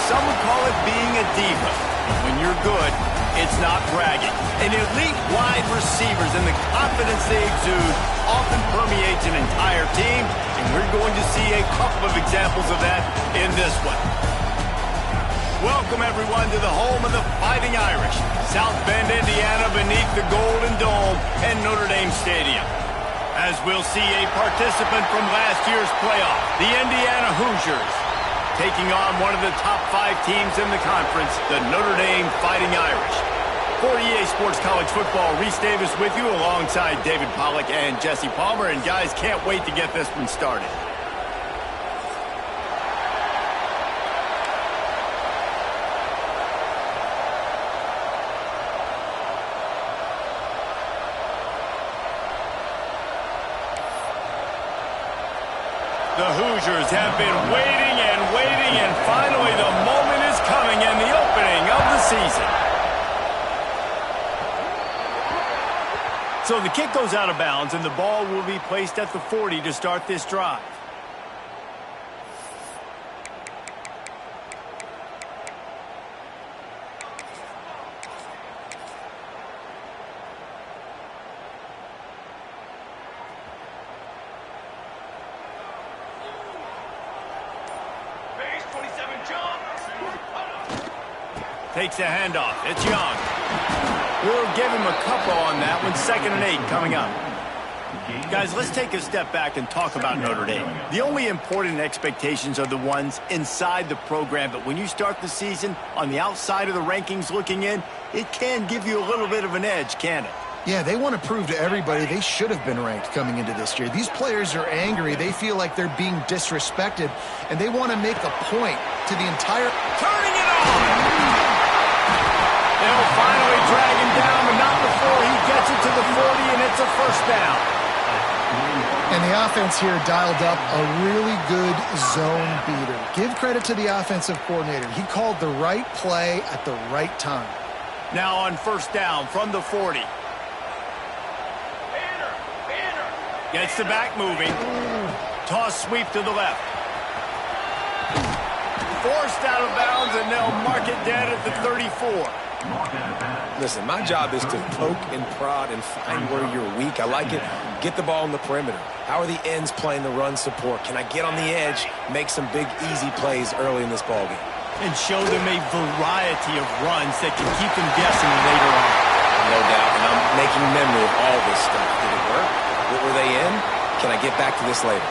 some would call it being a diva. When you're good, it's not bragging. And elite wide receivers and the confidence they exude often permeates an entire team, and we're going to see a couple of examples of that in this one. Welcome, everyone, to the home of the Fighting Irish, South Bend, Indiana, beneath the Golden Dome and Notre Dame Stadium. As we'll see a participant from last year's playoff, the Indiana Hoosiers, taking on one of the top 5 teams in the conference, the Notre Dame Fighting Irish. For EA Sports College Football, Reese Davis with you alongside David Pollack and Jesse Palmer. And guys, can't wait to get this one started. The Hoosiers have been waiting and waiting, and finally the moment is coming in the opening of the season. So the kick goes out of bounds, and the ball will be placed at the 40 to start this drive. Takes a handoff. It's Young. We'll give him a couple on that one. 2nd and 8 coming up. Guys, let's take a step back and talk about Notre Dame. The only important expectations are the ones inside the program, but when you start the season on the outside of the rankings looking in, it can give you a little bit of an edge, can't it? Yeah, they want to prove to everybody they should have been ranked coming into this year. These players are angry. They feel like they're being disrespected, and they want to make a point to the entire... Turning it on! They'll finally drag him down, but not before he gets it to the 40, and it's a first down. And the offense here dialed up a really good zone beater. Give credit to the offensive coordinator. He called the right play at the right time. Now on first down from the 40. Gets the back moving. Toss sweep to the left. Forced out of bounds, and they'll mark it dead at the 34. Listen, my job is to poke and prod and find where you're weak. I like it. Get the ball in the perimeter. How are the ends playing the run support? Can I get on the edge, make some big, easy plays early in this ballgame? And show them a variety of runs that can keep them guessing later on. No doubt, and I'm making memory of all this stuff. Did it work? What were they in? Can I get back to this later?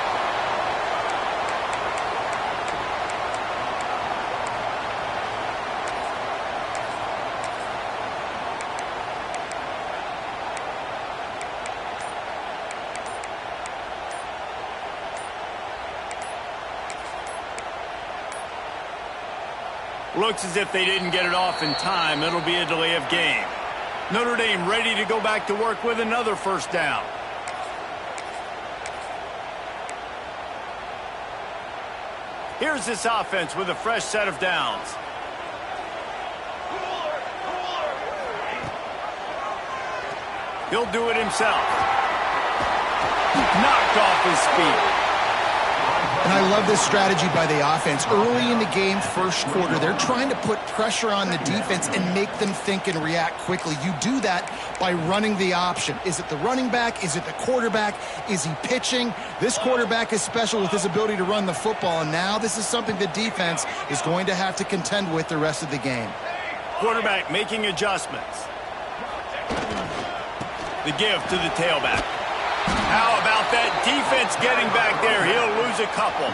Looks as if they didn't get it off in time. It'll be a delay of game. Notre Dame ready to go back to work with another first down. Here's this offense with a fresh set of downs. He'll do it himself. Knocked off his feet. And I love this strategy by the offense. Early in the game, first quarter, they're trying to put pressure on the defense and make them think and react quickly. You do that by running the option. Is it the running back? Is it the quarterback? Is he pitching? This quarterback is special with his ability to run the football, and now this is something the defense is going to have to contend with the rest of the game. Quarterback making adjustments. The give to the tailback. How about that defense getting back there? He'll lose a couple.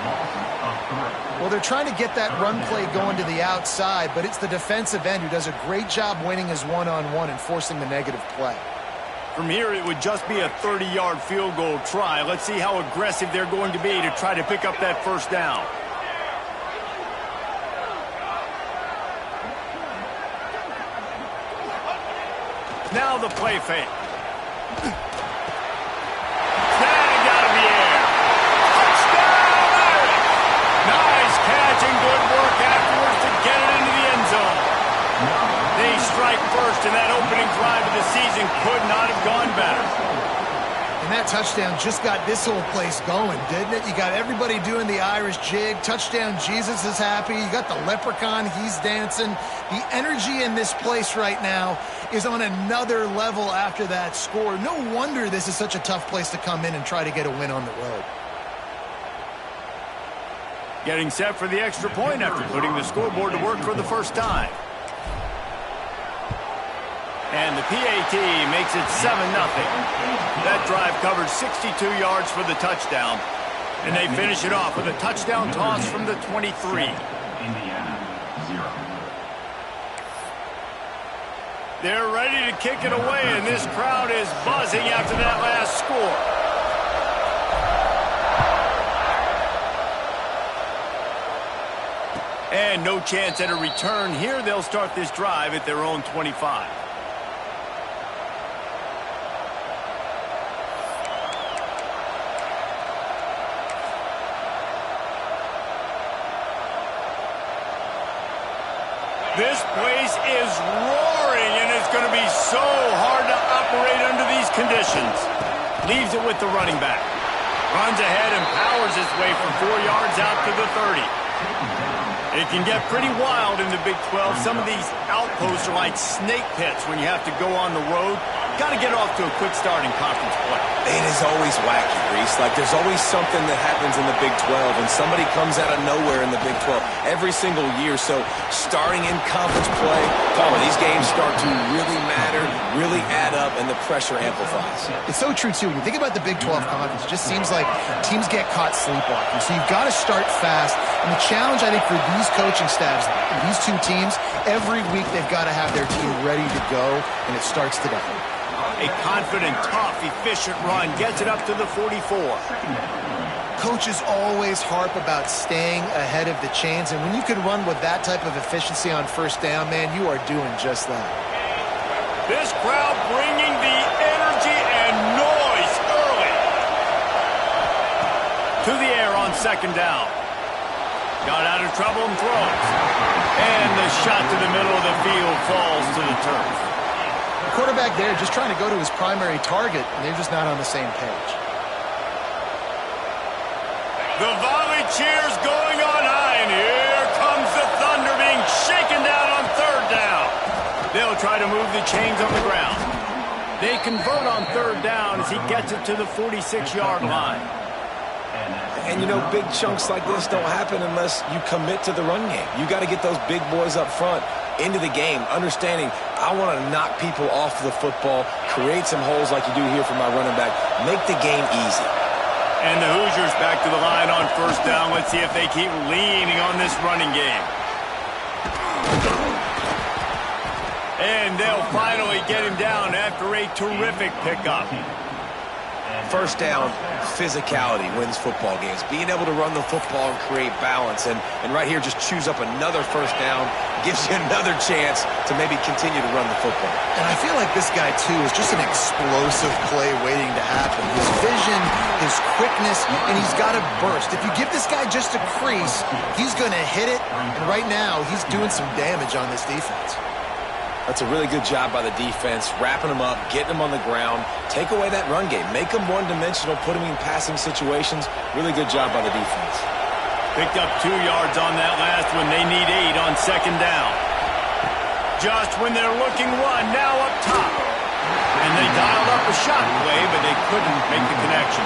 Well, they're trying to get that run play going to the outside, but it's the defensive end who does a great job winning his one-on-one and forcing the negative play. From here, it would just be a 30-yard field goal try. Let's see how aggressive they're going to be to try to pick up that first down. Now the play fake. Strike first, and that opening drive of the season could not have gone better. And that touchdown just got this whole place going, didn't it? You got everybody doing the Irish jig. Touchdown Jesus is happy. You got the leprechaun, he's dancing. The energy in this place right now is on another level after that score. No wonder this is such a tough place to come in and try to get a win on the road. Getting set for the extra point after putting the scoreboard to work for the first time. And the PAT makes it 7-0. That drive covered 62 yards for the touchdown. And they finish it off with a touchdown toss from the 23. Indiana, 0. They're ready to kick it away, and this crowd is buzzing after that last score. And no chance at a return here. They'll start this drive at their own 25. This place is roaring, and it's going to be so hard to operate under these conditions. Leaves it with the running back. Runs ahead and powers his way for 4 yards out to the 30. It can get pretty wild in the Big 12. Some of these outposts are like snake pits when you have to go on the road. Got to get off to a quick start in conference play. It is always wacky, Reese. Like, there's always something that happens in the Big 12, and somebody comes out of nowhere in the Big 12 every single year. So, starting in conference play, these games start to really matter, really add up, and the pressure amplifies. It's so true, too. When you think about the Big 12 conference, it just seems like teams get caught sleepwalking. So, you've got to start fast. And the challenge, I think, for these coaching staffs, these two teams, every week they've got to have their team ready to go, and it starts today. A confident, tough, efficient run gets it up to the 44. Coaches always harp about staying ahead of the chains, and when you can run with that type of efficiency on first down, man, you are doing just that. This crowd bringing the energy and noise early. To the air on second down. Got out of trouble and throws. And the shot to the middle of the field falls to the turf. The quarterback there just trying to go to his primary target, and they're just not on the same page. The volley cheers going on high, and here comes the Thunder being shaken down on third down. They'll try to move the chains on the ground. They convert on third down as he gets it to the 46-yard line. And, you know, big chunks like this don't happen unless you commit to the run game. You got to get those big boys up front into the game, understanding I want to knock people off the football, create some holes like you do here for my running back, make the game easy. And the Hoosiers back to the line on first down. Let's see if they keep leaning on this running game. And they'll finally get him down after a terrific pickup. First down, physicality wins football games. Being able to run the football and create balance. And right here, just choose up another first down, gives you another chance to maybe continue to run the football. And I feel like this guy, too, is just an explosive play waiting to happen. His vision, his quickness, and he's got a burst. If you give this guy just a crease, he's going to hit it. And right now, he's doing some damage on this defense. That's a really good job by the defense, wrapping them up, getting them on the ground, take away that run game, make them one-dimensional, put them in passing situations. Really good job by the defense. Picked up 2 yards on that last one. They need 8 on second down. Just when they're looking run, now up top. And they dialed up a shot play, but they couldn't make the connection.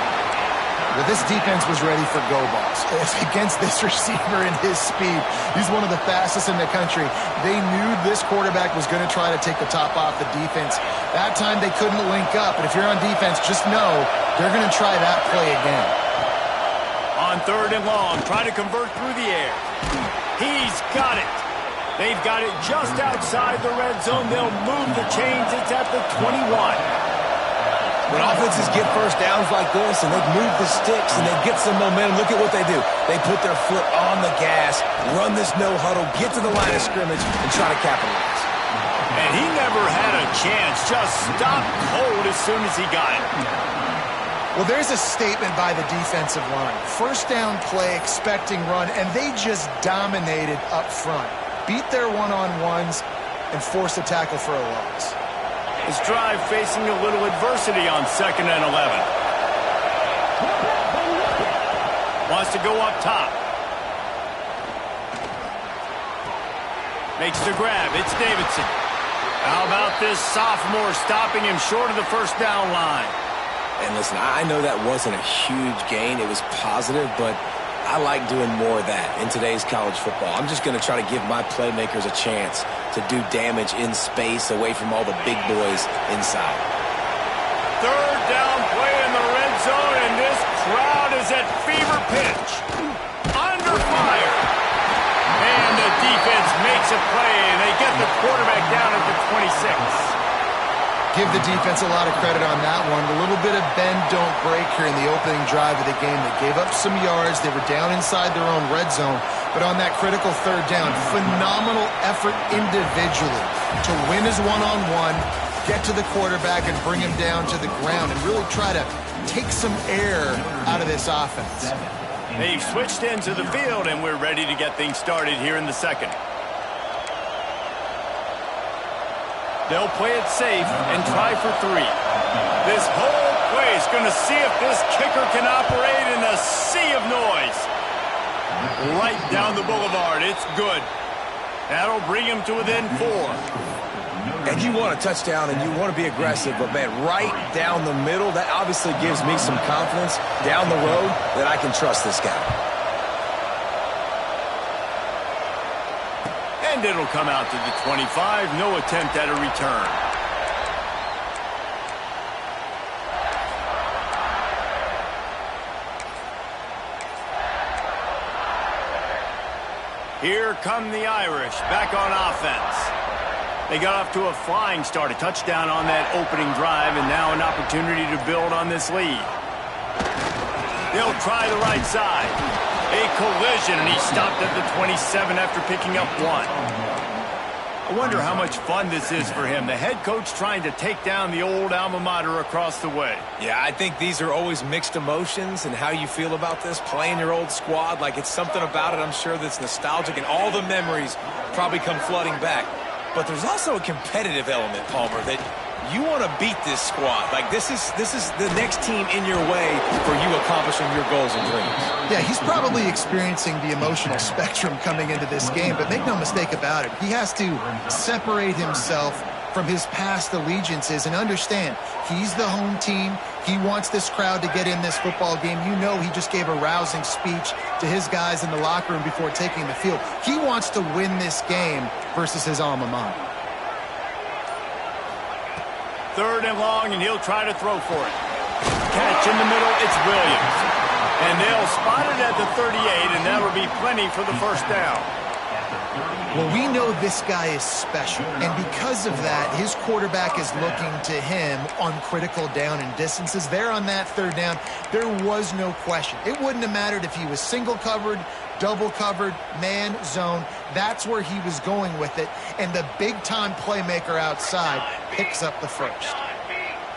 Well, this defense was ready for go balls. It's against this receiver and his speed. He's one of the fastest in the country. They knew this quarterback was going to try to take the top off the defense. That time they couldn't link up, but if you're on defense, just know they're going to try that play again. On third and long, trying to convert through the air. He's got it. They've got it just outside the red zone. They'll move the chains. It's at the 21. When offenses get first downs like this and they move the sticks and they get some momentum, look at what they do. They put their foot on the gas, run this no-huddle, get to the line of scrimmage, and try to capitalize. And he never had a chance, just stopped cold as soon as he got it. Well, there's a statement by the defensive line. First down play, expecting run, and they just dominated up front. Beat their one-on-ones and forced a tackle for a loss. This drive facing a little adversity on 2nd and 11. Wants to go up top. Makes the grab. It's Davidson. How about this sophomore stopping him short of the first down line? And listen, I know that wasn't a huge gain. It was positive, but I like doing more of that in today's college football. I'm just going to try to give my playmakers a chance to do damage in space away from all the big boys inside. 3rd down play in the red zone, and this crowd is at fever pitch. Under fire. And the defense makes a play, and they get the quarterback down at the 26. Give the defense a lot of credit on that one. A little bit of bend, don't break here in the opening drive of the game. They gave up some yards. They were down inside their own red zone. But on that critical 3rd down, phenomenal effort individually to win his one-on-one, get to the quarterback and bring him down to the ground and really try to take some air out of this offense. They've switched into the field, and we're ready to get things started here in the 2nd. They'll play it safe and try for 3. This whole play is going to see if this kicker can operate in a sea of noise. Right down the boulevard. It's good. That'll bring him to within 4. And you want a touchdown and you want to be aggressive, but, man, right down the middle, that obviously gives me some confidence down the road that I can trust this guy. And it'll come out to the 25. No attempt at a return. Here come the Irish back on offense. They got off to a flying start, a touchdown on that opening drive, and now an opportunity to build on this lead. They'll try the right side. A collision, and he stopped at the 27 after picking up 1. I wonder how much fun this is for him. The head coach trying to take down the old alma mater across the way. Yeah, I think these are always mixed emotions and how you feel about this, playing your old squad. Like, it's something about it, I'm sure, that's nostalgic, and all the memories probably come flooding back. But there's also a competitive element, Palmer, that you want to beat this squad. Like, this is the next team in your way for you accomplishing your goals and dreams. Yeah, he's probably experiencing the emotional spectrum coming into this game, but make no mistake about it. He has to separate himself from his past allegiances and understand he's the home team. He wants this crowd to get in this football game. You know, he just gave a rousing speech to his guys in the locker room before taking the field. He wants to win this game versus his alma mater. 3rd and long, and he'll try to throw for it. Catch in the middle, it's Williams. And they'll spot it at the 38, and that'll be plenty for the first down. Well, we know this guy is special, and because of that, his quarterback is looking to him on critical down and distances. There on that 3rd down, there was no question. It wouldn't have mattered if he was single covered, double covered, man, zone. That's where he was going with it, and the big-time playmaker outside picks up the first.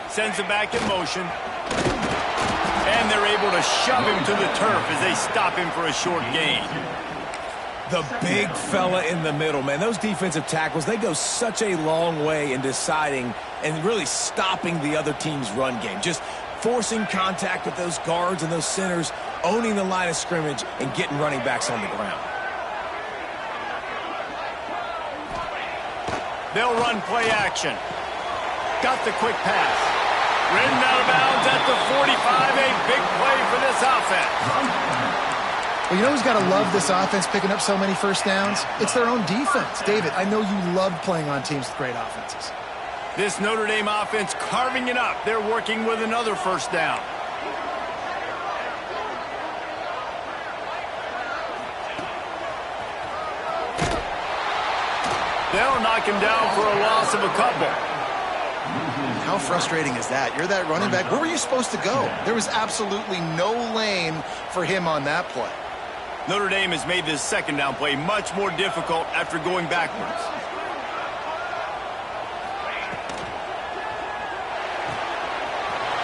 Sends it back in motion, and they're able to shove him to the turf as they stop him for a short gain. The big fella in the middle, man. Those defensive tackles, they go such a long way in deciding and really stopping the other team's run game. Just forcing contact with those guards and those centers, owning the line of scrimmage, and getting running backs on the ground. They'll run play action. Got the quick pass. Ridden out of bounds at the 45. A big play for this offense. Well, you know who's got to love this offense picking up so many first downs? It's their own defense. David, I know you love playing on teams with great offenses. This Notre Dame offense carving it up. They're working with another first down. They'll knock him down for a loss of a couple. How frustrating is that? You're that running back. Where were you supposed to go? There was absolutely no lane for him on that play. Notre Dame has made this 2nd down play much more difficult after going backwards.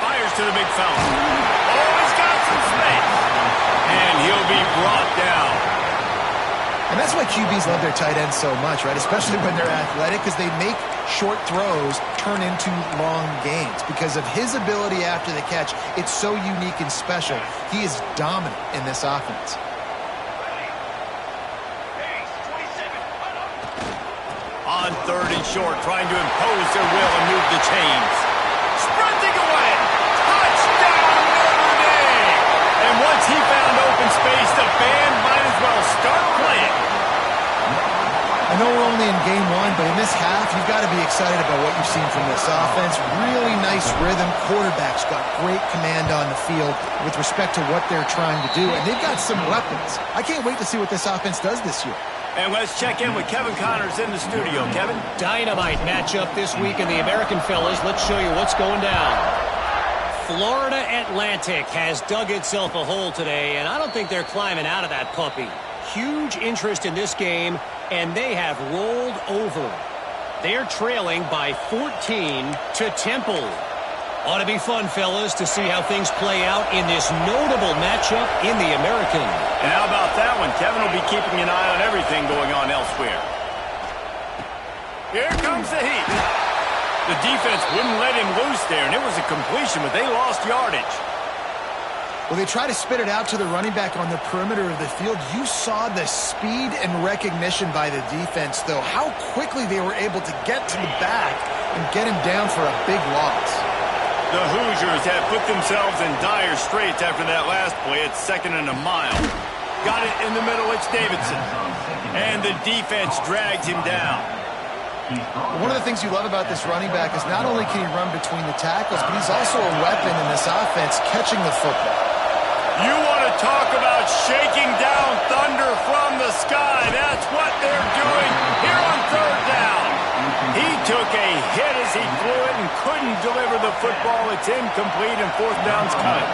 Fires to the big fella. Oh, he's got some space. And he'll be brought down. And And that's why QBs love their tight ends so much, right? Especially when they're athletic, because they make short throws turn into long gains. Because of his ability after the catch, it's so unique and special. He is dominant in this offense. On 3rd and short, trying to impose their will and move the chains. Sprinting away. Touchdown, Notre Dame. And once he found open space, the band might as well start playing. I know we're only in game 1, but in this half, you've got to be excited about what you've seen from this offense. Really nice rhythm. Quarterback's got great command on the field with respect to what they're trying to do. And they've got some weapons. I can't wait to see what this offense does this year. And let's check in with Kevin Connors in the studio. Kevin? Dynamite matchup this week in the American, fellas. Let's show you what's going down. Florida Atlantic has dug itself a hole today, and I don't think they're climbing out of that puppy. Huge interest in this game, and they have rolled over. They're trailing by 14 to Temple. Ought to be fun, fellas, to see how things play out in this notable matchup in the American. And how about that one? Kevin will be keeping an eye on everything going on elsewhere. Here comes the heat. The defense wouldn't let him loose there, and it was a completion, but they lost yardage. Well, they try to spit it out to the running back on the perimeter of the field. You saw the speed and recognition by the defense, though. How quickly they were able to get to the back and get him down for a big loss. The Hoosiers have put themselves in dire straits after that last play. It's 2nd and a mile. Got it in the middle. It's Davidson. And the defense drags him down. One of the things you love about this running back is not only can he run between the tackles, but he's also a weapon in this offense catching the football. You want to talk about shaking down thunder from the sky. That's what they're doing here on 3rd down. He took a hit as he threw it and couldn't deliver the football. It's incomplete and 4th down's coming.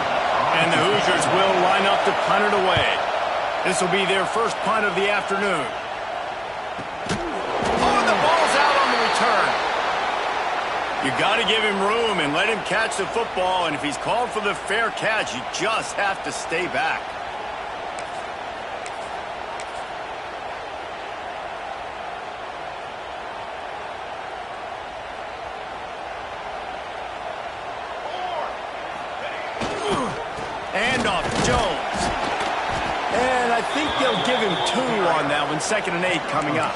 And the Hoosiers will line up to punt it away. This will be their first punt of the afternoon. Oh, and the ball's out on the return. You got to give him room and let him catch the football. And if he's called for the fair catch, you just have to stay back. And off Jones. And I think they'll give him 2 on that one. 2nd and 8 coming up.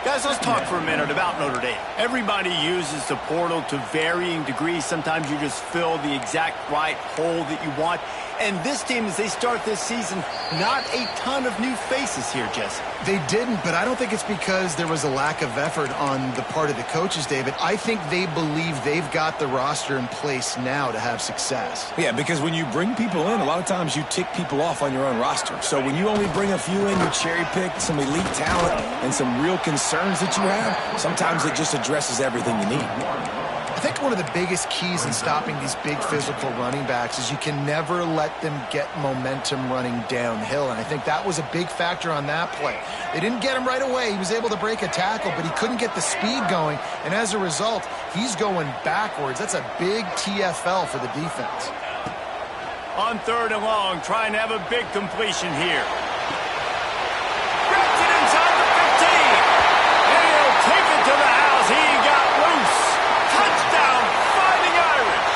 Guys, let's talk for a minute about Notre Dame. Everybody uses the portal to varying degrees. Sometimes you just fill the exact right hole that you want. And this team, as they start this season, not a ton of new faces here, Jesse. They didn't, but I don't think it's because there was a lack of effort on the part of the coaches, David. I think they believe they've got the roster in place now to have success. Yeah, because when you bring people in, a lot of times you tick people off on your own roster. So when you only bring a few in, you cherry-pick some elite talent and some real concerns that you have, sometimes it just addresses everything you need. I think one of the biggest keys in stopping these big physical running backs is you can never let them get momentum running downhill, and I think that was a big factor on that play. They didn't get him right away. He was able to break a tackle, but he couldn't get the speed going, and as a result, he's going backwards. That's a big TFL for the defense. On 3rd and long, trying to have a big completion here. Grabs it inside the 15. And he'll take it to the house. He got loose. Touchdown, Fighting Irish.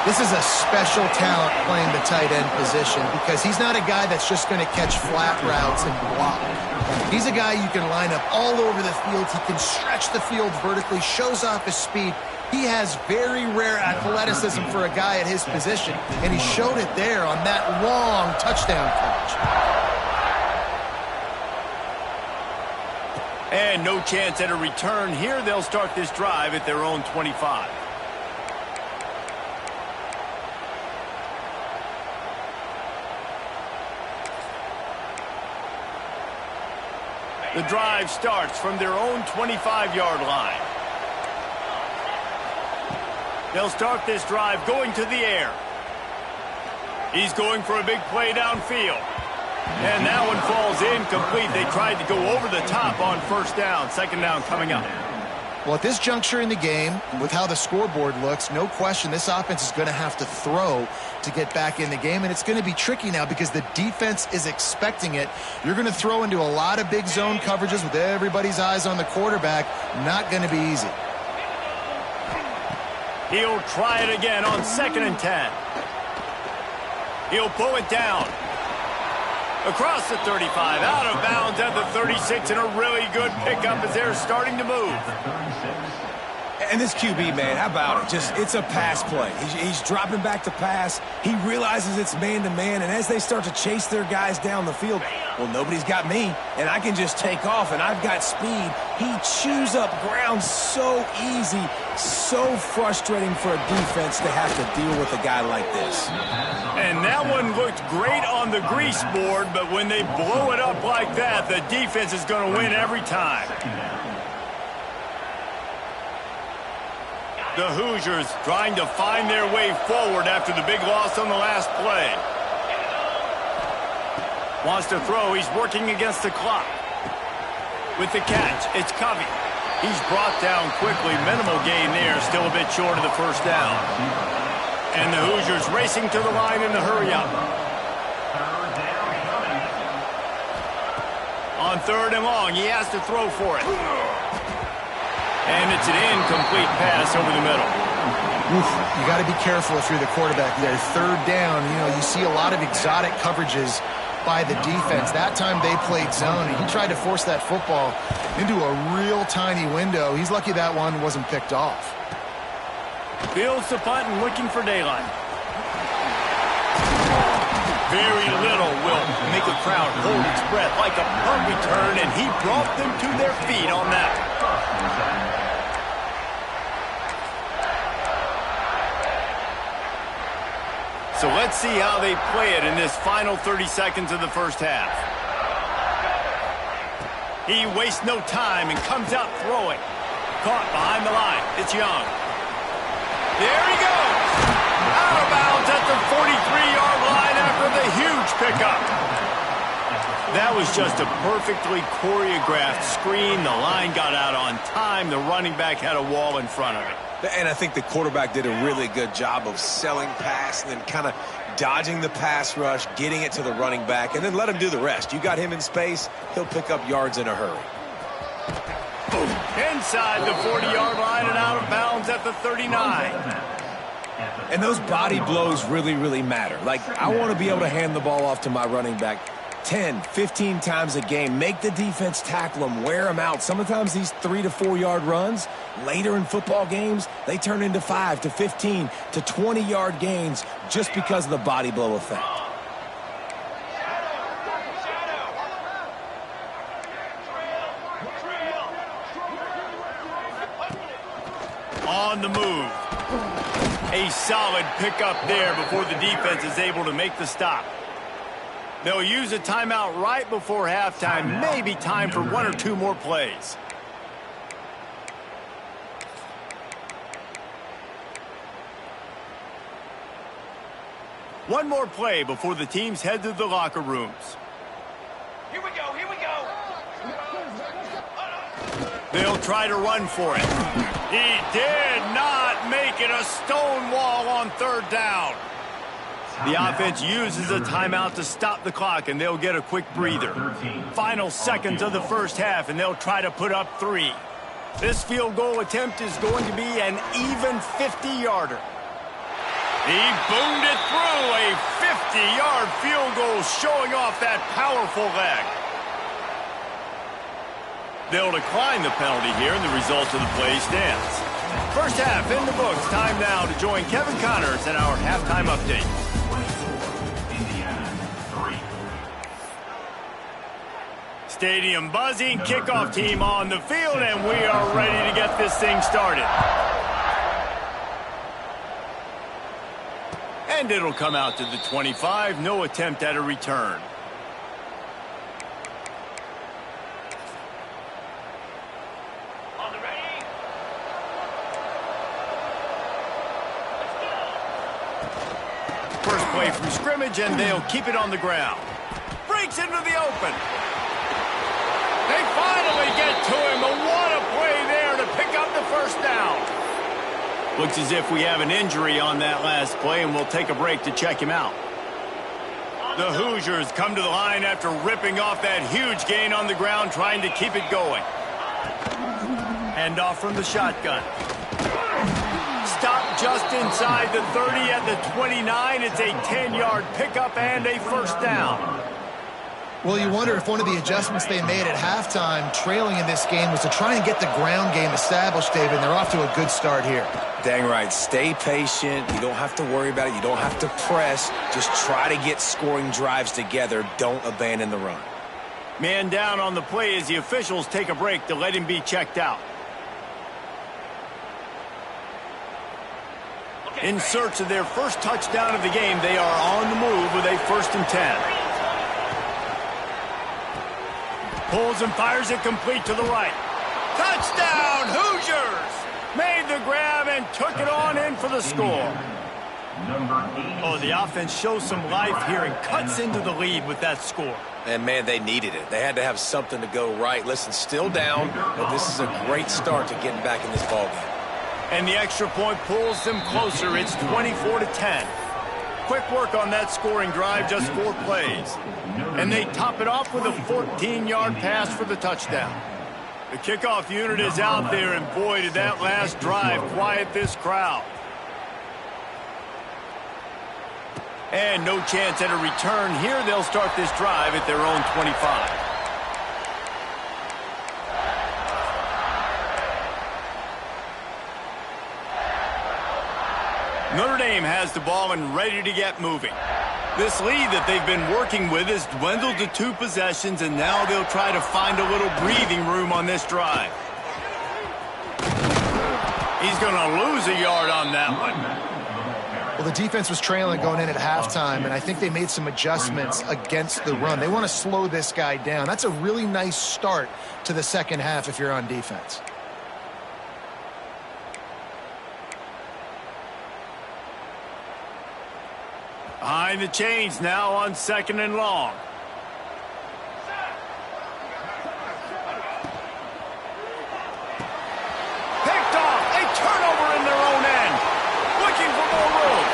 This is a special talent playing the tight end position because he's not a guy that's just going to catch flat routes and block. He's a guy you can line up all over the field. He can stretch the field vertically, shows off his speed. He has very rare athleticism for a guy at his position, and he showed it there on that long touchdown catch. And no chance at a return here. They'll start this drive at their own 25. The drive starts from their own 25-yard line. They'll start this drive going to the air. He's going for a big play downfield. And that one falls incomplete. They tried to go over the top on 1st down. 2nd down coming up. Well, at this juncture in the game, with how the scoreboard looks, no question this offense is going to have to throw to get back in the game, and it's going to be tricky now because the defense is expecting it. You're going to throw into a lot of big zone coverages with everybody's eyes on the quarterback. Not going to be easy. He'll try it again on 2nd and 10. He'll pull it down. Across the 35, out of bounds at the 36, and a really good pickup as they're starting to move. And this QB, man, how about it? It's a pass play. He's dropping back to pass. He realizes it's man-to-man, and as they start to chase their guys down the field, well, nobody's got me, and I can just take off, and I've got speed. He chews up ground so easy, so frustrating for a defense to have to deal with a guy like this. And that one looked great on the grease board, but when they blow it up like that, the defense is going to win every time. The Hoosiers trying to find their way forward after the big loss on the last play. Wants to throw. He's working against the clock. With the catch, it's Covey. He's brought down quickly. Minimal gain there. Still a bit short of the first down. And the Hoosiers racing to the line in the hurry-up. On 3rd and long, he has to throw for it. And it's an incomplete pass over the middle. Oof, you got to be careful if you're the quarterback there. 3rd down, you see a lot of exotic coverages by the defense. That time they played zone, and he tried to force that football into a real tiny window. He's lucky that one wasn't picked off. Fields the punt and looking for daylight. Very little will make a crowd hold its breath like a punt return, and he brought them to their feet on that. So let's see how they play it in this final 30 seconds of the first half. He wastes no time and comes out throwing. Caught behind the line. It's Young. There he goes. Out of bounds at the 43-yard line after the huge pickup. That was just a perfectly choreographed screen. The line got out on time. The running back had a wall in front of it. And I think the quarterback did a really good job of selling pass and then kind of dodging the pass rush, getting it to the running back, and then let him do the rest. You got him in space, he'll pick up yards in a hurry. Boom. Inside the 40-yard line and out of bounds at the 39. And those body blows really, really matter. Like, I want to be able to hand the ball off to my running back 10, 15 times a game. Make the defense tackle them, wear them out. Sometimes these 3 to 4 yard runs, later in football games, they turn into 5 to 15 to 20 yard gains just because of the body blow effect. On the move. A solid pickup there before the defense is able to make the stop. They'll use a timeout right before halftime. Maybe time for 1 or 2 more plays. One more play before the teams head to the locker rooms. Here we go, here we go. They'll try to run for it. He did not make it a stone wall on 3rd down. The offense uses a timeout to stop the clock, and they'll get a quick breather. Final seconds of the first half, and they'll try to put up 3. This field goal attempt is going to be an even 50-yarder. He boomed it through, a 50-yard field goal showing off that powerful leg. They'll decline the penalty here, and the result of the play stands. First half in the books. Time now to join Kevin Connors in our halftime update. Stadium buzzing, kickoff team on the field, and we are ready to get this thing started. And it'll come out to the 25, no attempt at a return. On the ready. First play from scrimmage, and they'll keep it on the ground. Breaks into the open. They finally get to him, but what a play there to pick up the first down. Looks as if we have an injury on that last play, and we'll take a break to check him out. The Hoosiers come to the line after ripping off that huge gain on the ground, trying to keep it going. Hand off from the shotgun. Stop just inside the 30 at the 29. It's a 10-yard pickup and a first down. Well, you wonder if one of the adjustments they made at halftime, trailing in this game, was to try and get the ground game established, David, and they're off to a good start here. Dang right. Stay patient. You don't have to worry about it. You don't have to press. Just try to get scoring drives together. Don't abandon the run. Man down on the play as the officials take a break to let him be checked out. In search of their first touchdown of the game, they are on the move with a 1st and 10. Pulls and fires it complete to the right. Touchdown, Hoosiers! Made the grab and took it on in for the score. Oh, the offense shows some life here and cuts into the lead with that score. And, man, they needed it. They had to have something to go right. Listen, still down, but this is a great start to getting back in this ballgame. And the extra point pulls them closer. It's 24-10. Quick work on that scoring drive, just 4 plays. And they top it off with a 14-yard pass for the touchdown. The kickoff unit is out there, and boy, did that last drive quiet this crowd. And no chance at a return here. They'll start this drive at their own 25. Notre Dame has the ball and ready to get moving. This lead that they've been working with has dwindled to 2 possessions, and now they'll try to find a little breathing room on this drive. He's going to lose a yard on that one. Well, the defense was trailing going in at halftime, and I think they made some adjustments against the run. They want to slow this guy down. That's a really nice start to the second half if you're on defense. Behind the chains now on 2nd and long. Picked off. A turnover in their own end. Looking for more room.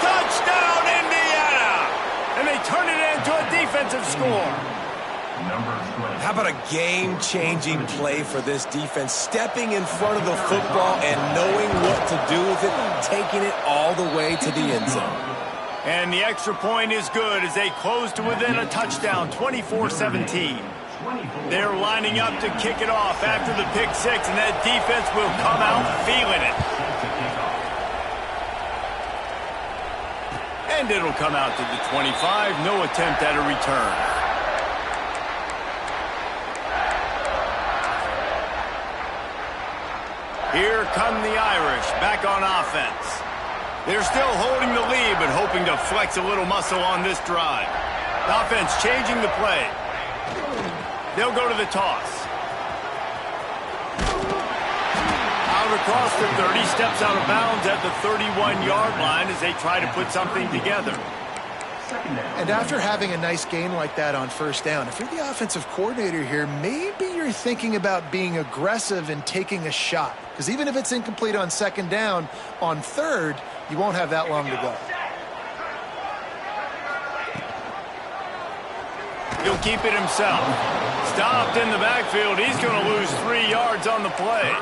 Touchdown, Indiana! And they turn it into a defensive score. How about a game-changing play for this defense? Stepping in front of the football and knowing what to do with it, taking it all the way to the end zone. And the extra point is good as they close to within a touchdown, 24-17. They're lining up to kick it off after the pick 6, and that defense will come out feeling it. And it'll come out to the 25. No attempt at a return. Here come the Irish back on offense. They're still holding the lead, but hoping to flex a little muscle on this drive. The offense changing the play. They'll go to the toss. Out across the 30, steps out of bounds at the 31-yard line as they try to put something together. And after having a nice gain like that on 1st down, if you're the offensive coordinator here, maybe you're thinking about being aggressive and taking a shot. Because even if it's incomplete on 2nd down, on 3rd, you won't have that long to go. He'll keep it himself. Stopped in the backfield. He's going to lose 3 yards on the play.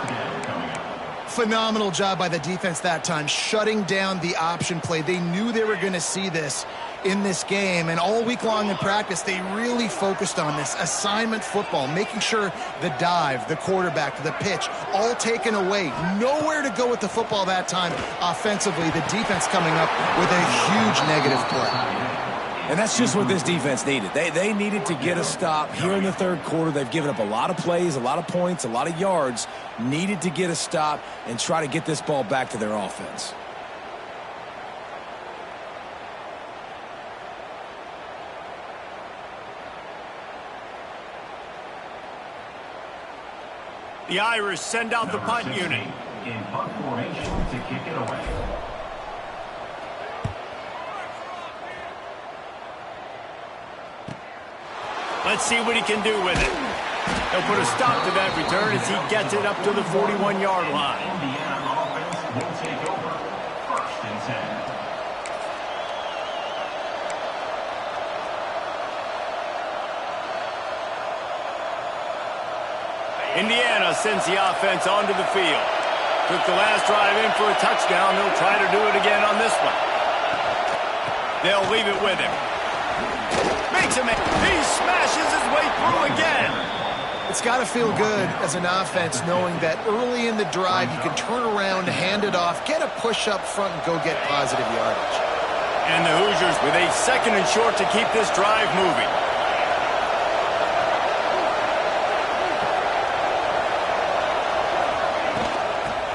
Phenomenal job by the defense that time, shutting down the option play. They knew they were going to see this in this game, and all week long in practice, they really focused on this assignment football, making sure the dive, the quarterback, the pitch, all taken away. Nowhere to go with the football that time offensively. The defense coming up with a huge negative play. And that's just what this defense needed. They needed to get a stop here in the 3rd quarter. They've given up a lot of plays, a lot of points, a lot of yards. Needed to get a stop and try to get this ball back to their offense. The Irish send out the punt unit. In punt formation to kick it away. Let's see what he can do with it. He'll put a stop to that return as he gets it up to the 41-yard line. Indiana offense will take over 1st and 10. Indiana sends the offense onto the field. Took the last drive in for a touchdown. They'll try to do it again on this one. They'll leave it with him. Makes him. He smashes his way through again. It's got to feel good as an offense knowing that early in the drive you can turn around, hand it off, get a push up front, and go get positive yardage. And the Hoosiers with a 2nd and short to keep this drive moving.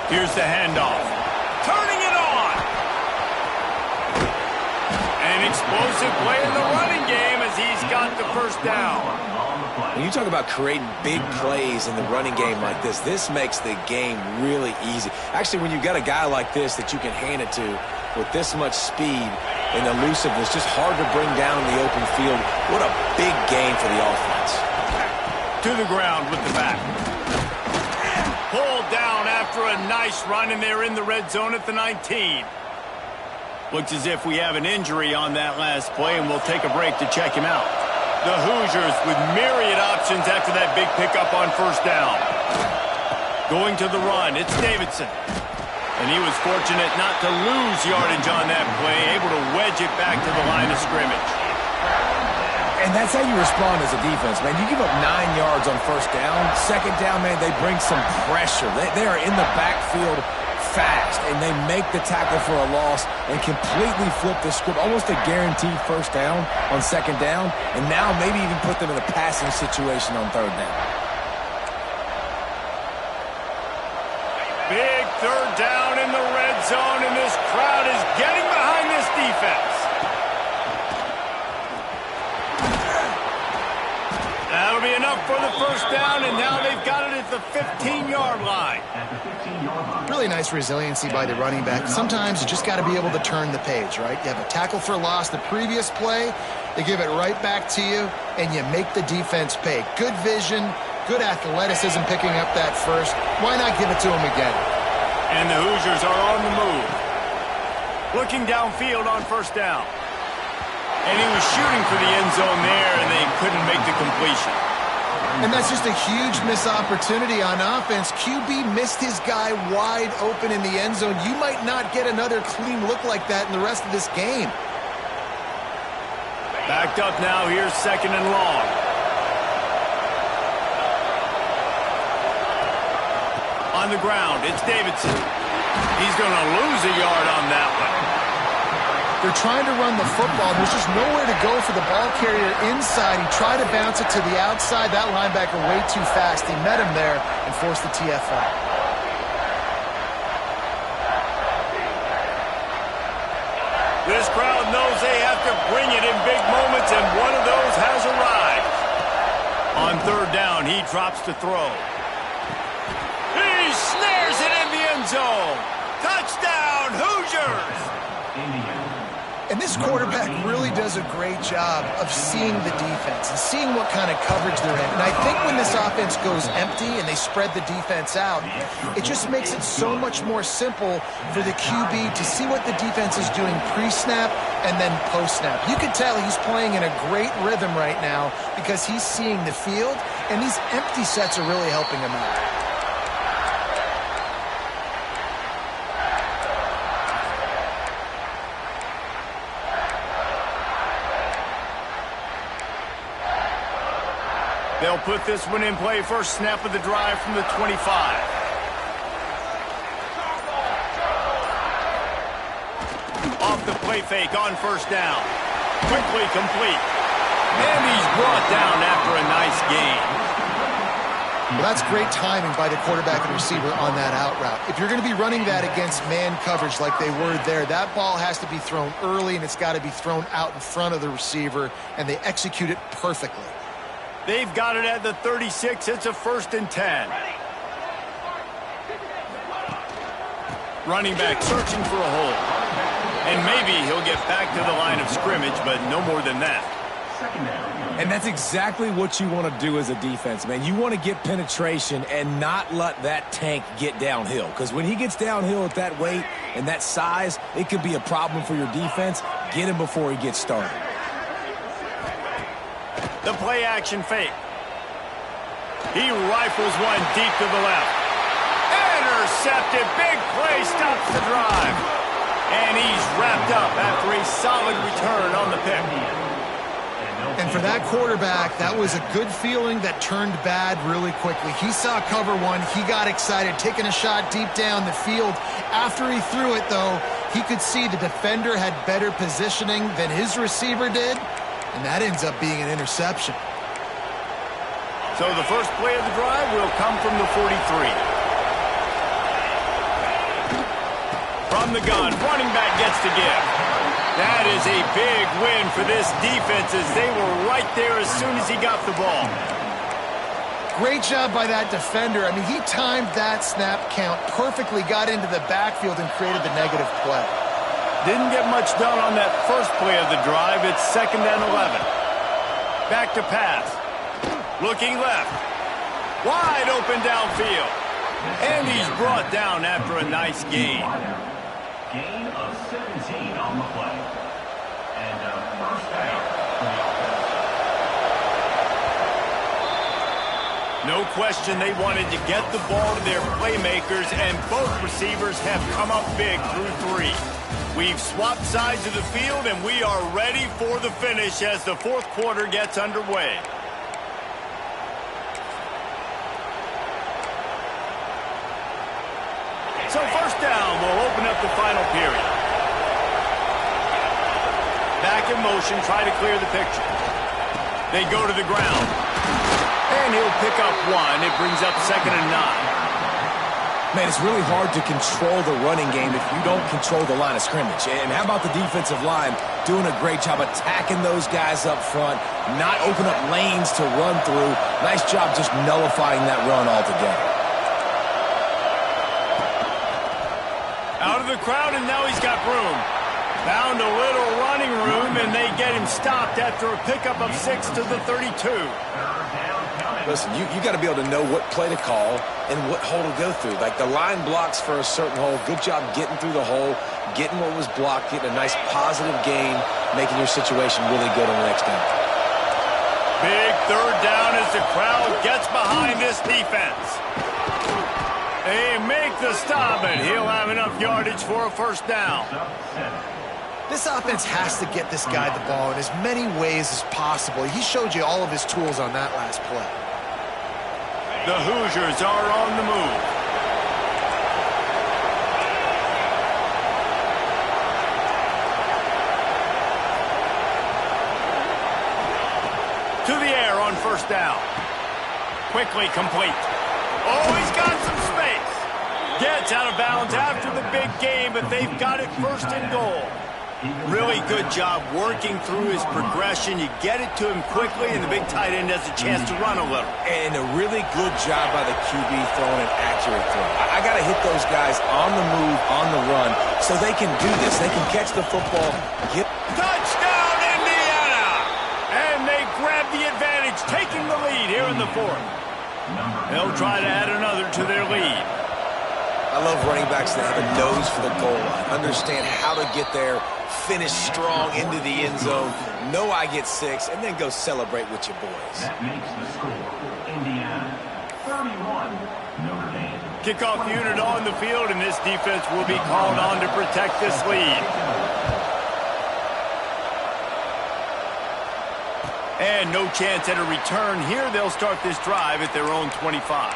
Here's the handoff. Turning it on. An explosive play in the running game as he's got the first down. When you talk about creating big plays in the running game like this, this makes the game really easy. Actually, when you've got a guy like this that you can hand it to with this much speed and elusiveness, just hard to bring down in the open field. What a big game for the offense. To the ground with the back. Pulled down after a nice run, and they're in the red zone at the 19. Looks as if we have an injury on that last play, and we'll take a break to check him out. The Hoosiers with myriad options after that big pickup on 1st down. Going to the run, it's Davidson. And he was fortunate not to lose yardage on that play, able to wedge it back to the line of scrimmage. And that's how you respond as a defense, man. You give up 9 yards on 1st down. 2nd down, man, they bring some pressure. They are in the backfield fast, and they make the tackle for a loss and completely flip the script. Almost a guaranteed 1st down on 2nd down, and now maybe even put them in a passing situation on 3rd down. Big 3rd down in the red zone, and this crowd is getting behind this defense. That'll be enough for the 1st down, and now they've got it at the 15-yard line. Really nice resiliency by the running back. Sometimes you just got to be able to turn the page, right? You have a tackle for loss the previous play, they give it right back to you, and you make the defense pay. Good vision, good athleticism picking up that first. Why not give it to him again? And the Hoosiers are on the move. Looking downfield on 1st down. And he was shooting for the end zone there, and they couldn't make the completion. And that's just a huge missed opportunity on offense. QB missed his guy wide open in the end zone. You might not get another clean look like that in the rest of this game. Backed up now, here's 2nd and long. On the ground, it's Davidson. He's going to lose a yard on that one. They're trying to run the football. There's just nowhere to go for the ball carrier inside. He tried to bounce it to the outside. That linebacker way too fast. He met him there and forced the TFL. This crowd knows they have to bring it in big moments, and one of those has arrived. On 3rd down, he drops to throw. He snares it in the end zone. Touchdown, Hoosiers! And this quarterback really does a great job of seeing the defense and seeing what kind of coverage they're in. And I think when this offense goes empty and they spread the defense out, it just makes it so much more simple for the QB to see what the defense is doing pre-snap and then post-snap. You can tell he's playing in a great rhythm right now because he's seeing the field, and these empty sets are really helping him out. They'll put this one in play. First snap of the drive from the 25. Off the play fake on 1st down. Quickly complete. And he's brought down after a nice gain. Well, that's great timing by the quarterback and receiver on that out route. If you're going to be running that against man coverage like they were there, that ball has to be thrown early, and it's got to be thrown out in front of the receiver, and they execute it perfectly. They've got it at the 36. It's a 1st and 10. Running back searching for a hole. And maybe he'll get back to the line of scrimmage, but no more than that. Second down. And that's exactly what you want to do as a defense, man. You want to get penetration and not let that tank get downhill. Because when he gets downhill at that weight and that size, it could be a problem for your defense. Get him before he gets started. The play action fake. He rifles one deep to the left. Intercepted. Big play stops the drive. And he's wrapped up after a solid return on the pick. And for that quarterback, that was a good feeling that turned bad really quickly. He saw cover one. He got excited, taking a shot deep down the field. After he threw it, though, he could see the defender had better positioning than his receiver did, and that ends up being an interception. So the first play of the drive will come from the 43. From the gun, running back gets to give. That is a big win for this defense as they were right there as soon as he got the ball. Great job by that defender. I mean, he timed that snap count perfectly, got into the backfield and created the negative play. Didn't get much done on that first play of the drive. It's 2nd and 11. Back to pass. Looking left. Wide open downfield. And he's brought down after a nice gain. Gain of 17 on the play. And first down for the offense. No question they wanted to get the ball to their playmakers, and both receivers have come up big through 3. We've swapped sides of the field, and we are ready for the finish as the fourth quarter gets underway. So first down will open up the final period. Back in motion, try to clear the picture. They go to the ground. And he'll pick up one. It brings up 2nd and 9. Man, it's really hard to control the running game if you don't control the line of scrimmage. And how about the defensive line doing a great job attacking those guys up front, not open up lanes to run through. Nice job just nullifying that run altogether. Out of the crowd, and now he's got room. Found a little running room, and they get him stopped after a pickup of 6 to the 32. Listen, you got to be able to know what play to call and what hole to go through. Like the line blocks for a certain hole. Good job getting through the hole, getting what was blocked, getting a nice positive gain, making your situation really good on the next down. Big 3rd down as the crowd gets behind this defense. They make the stop, and he'll have enough yardage for a first down. This offense has to get this guy the ball in as many ways as possible. He showed you all of his tools on that last play. The Hoosiers are on the move. To the air on first down. Quickly complete. Oh, he's got some space. Gets out of bounds after the big game, but they've got it 1st and goal. Really good job working through his progression. You get it to him quickly, and the big tight end has a chance to run a little. And a really good job by the QB throwing an accurate throw. I got to hit those guys on the move, on the run, so they can do this. They can catch the football. Touchdown, Indiana! And they grab the advantage, taking the lead here in the 4th. They'll try to add another to their lead. I love running backs that have a nose for the goal line, understand how to get there, finish strong into the end zone, know I get 6, and then go celebrate with your boys. That makes the score Indiana 31, Notre Dame. Kickoff unit on the field, and this defense will be called on to protect this lead. And no chance at a return here. They'll start this drive at their own 25.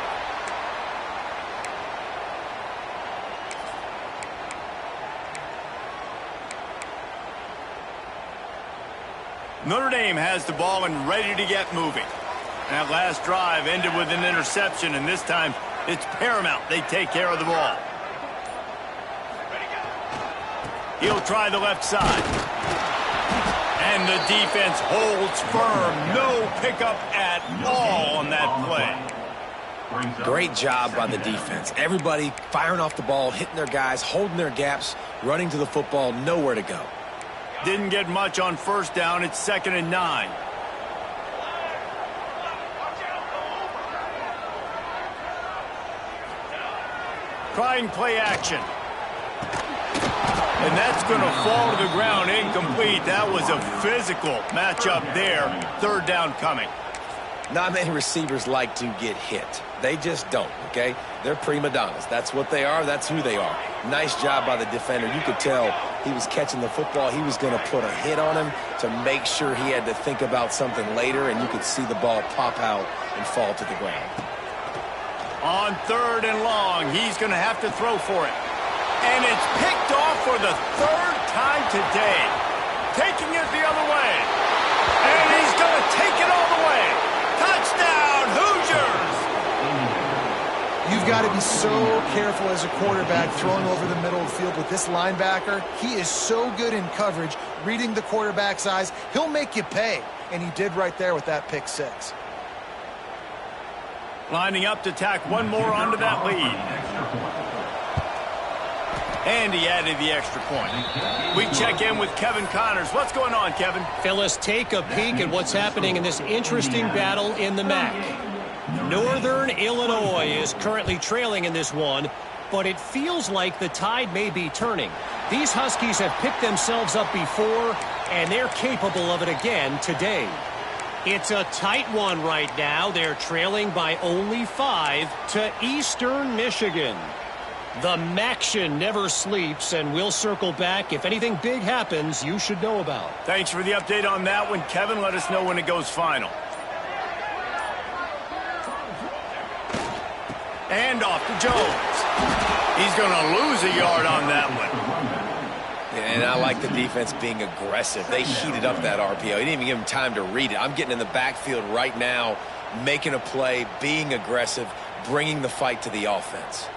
Notre Dame has the ball and ready to get moving. That last drive ended with an interception, and this time it's paramount they take care of the ball. He'll try the left side. And the defense holds firm. No pickup at all on that play. Great job by the defense. Everybody firing off the ball, hitting their guys, holding their gaps, running to the football, nowhere to go. Didn't get much on first down. It's 2nd and 9. Trying play action. And that's going to fall to the ground incomplete. That was a physical matchup there. Third down coming. Not many receivers like to get hit. They just don't, okay? They're prima donnas. That's what they are. That's who they are. Nice job by the defender. You could tell he was catching the football. He was going to put a hit on him to make sure he had to think about something later, and you could see the ball pop out and fall to the ground. On 3rd and long, he's going to have to throw for it. And it's picked off for the 3rd time today. Taking it the other way. And he's going to take it all the way. Touchdown, Hoosiers! You've got to be so careful as a quarterback throwing over the middle of the field with this linebacker. He is so good in coverage, reading the quarterback's eyes. He'll make you pay, and he did right there with that pick 6. Lining up to tack one more onto that lead. And he added the extra point. We check in with Kevin Connors. What's going on, Kevin? Phyllis, take a peek at what's happening in this interesting battle in the MAC. Northern Illinois is currently trailing in this one, but it feels like the tide may be turning. These Huskies have picked themselves up before, and they're capable of it again today. It's a tight one right now. They're trailing by only 5 to Eastern Michigan. The Maction never sleeps, and we'll circle back. If anything big happens, you should know about. Thanks for the update on that one, Kevin. Let us know when it goes final. And off to Jones. He's going to lose a yard on that one. And I like the defense being aggressive. They heated up that RPO. He didn't even give him time to read it. I'm getting in the backfield right now, making a play, being aggressive, bringing the fight to the offense.